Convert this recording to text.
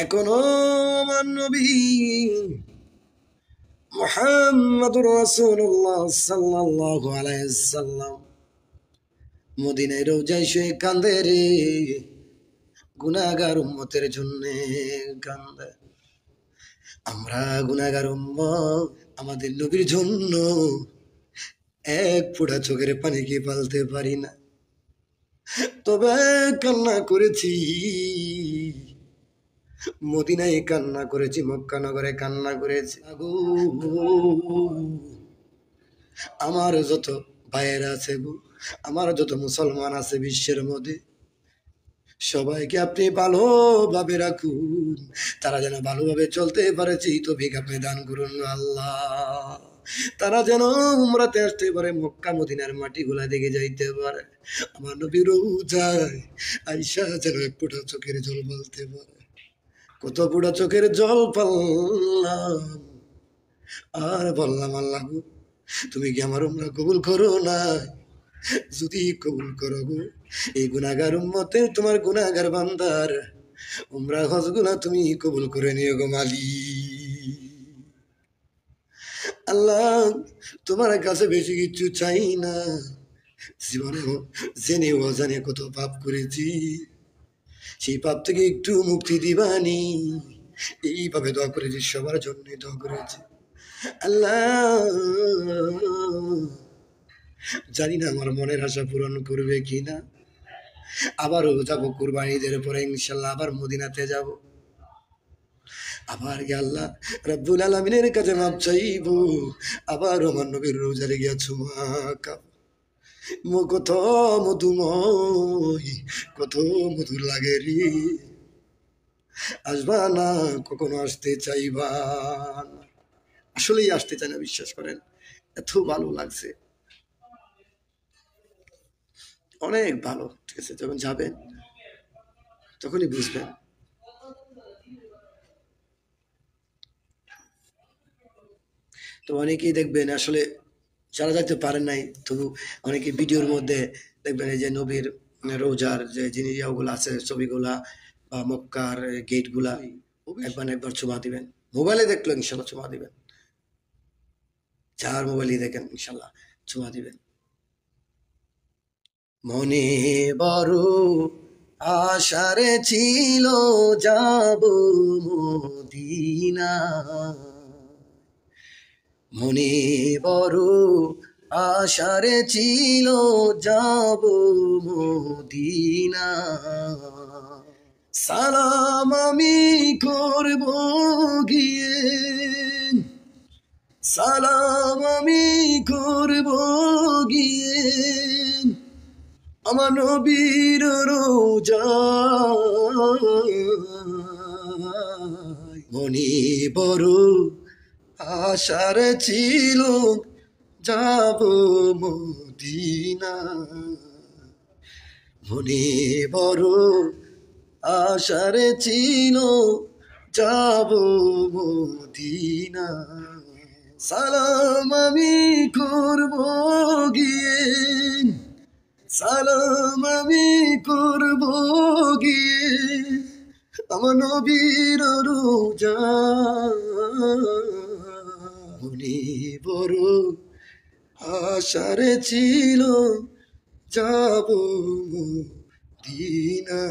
এখনো আমার নবী মুহাম্মদুর রাসূলুল্লাহ সাল্লাল্লাহু আলাইহি সাল্লাম মদিনায় রওজায় শুয়ে কান্দে রে, গুনাহগার উম্মতের জন্য কান্দে। আমরা গুনাহগার উম্মত আমাদের নবীর জন্য এক ফোঁটা চোখের পানি কি ফেলতে পারি না, তবে কান্না করেছি। মদিনায় কান্না করেছি, মক্কা নগরে কান্না করেছি। আমার যত ভাইয়েরা আছে গো, আমার যত মুসলমান আছে বিশ্বের মধ্যে, সবাইকে আপনি ভালোভাবে রাখুন, তারা যেন ভালোভাবে চলতে পারে। তৌফিক আপনি দান করুন আল্লাহ। তারা যেন উমরাতে আসতে পারে, মক্কা মদিনার মাটিগুলা দেখে যাইতে পারে। আমার নবী রওজায় আয়েশা যেন এক ফোঁটা চোখের জল বলতে পারে। কত ফোঁটা চোখের জল পাল্লাম আর বললাম, আল্লাহ গো, তুমি কি আমার উমরা কবুল করো না? যদি কবুল করো গো, এই গুনাহগার উম্মতের তোমার গুনাহগার বান্দার উমরা হজ গুলা তুমি কবুল করে নিও গো মালিক। আল্লাহ, তোমার কাছে বেশি কিছু চাই না। জীবনে জেনে অজানে কত পাপ করেছি, সেই পাপ থেকে একটু মুক্তি দিবানি, এইভাবে দোয়া করেছি, সবার জন্য দোয়া করেছি। আল্লাহ, জানি না আমার মনের আশা পূরণ করবে কিনা। আবারও যাবো কুরবানিদের পরে ইনশাল্লাহ, আবার মদিনাতে যাব। আবার গিয়ে আল্লাহ রাব্বুল আলামিনের কাছে মাপ চাইব। আবার আমার নবীর রোজারে গিয়া চুমা খাবো। কত মধুময়, কত মধুর লাগে রে। আসবা না? কখনো আসতে চাইবা না? আসলেই আসতে চাই না, বিশ্বাস করেন, এত ভালো লাগছে, অনেক ভালো। ঠিক আছে, যখন যাবেন তখনই বুঝবেন। তো অনেকেই দেখবেন আসলে যারা যাইতে পারেন নাই, তবু অনেকে ভিডিওর মধ্যে দেখবেন এই যে নবীর রোজার যে জিনিসগুলো আছে, ছবিগুলা বা মক্কার গেটগুলা একবার চুমা দিবেন। মোবাইলে দেখলো ইনশাল্লাহ চুমা দিবেন, যার মোবাইলে দেখেন ইনশাল্লাহ চুমা দিবেন। মনে বড় আশারে ছিল যাব মদিনা, মনে বড় আশারে ছিল যাব মদিনা। সালাম আমি করব গিয়ে, সালাম আমি করব গিয়ে আমার নবীর রোজায়। মনে বড় আশার ছিল যাব মদিনা, মনে বড় আশার ছিল যাব মদিনা। সালাম আমি করব গিয়ে, সালাম আমি করব গিয়ে আমার নবীর রোজায়। মনে বড় আশার ছিল যাব মদিনা।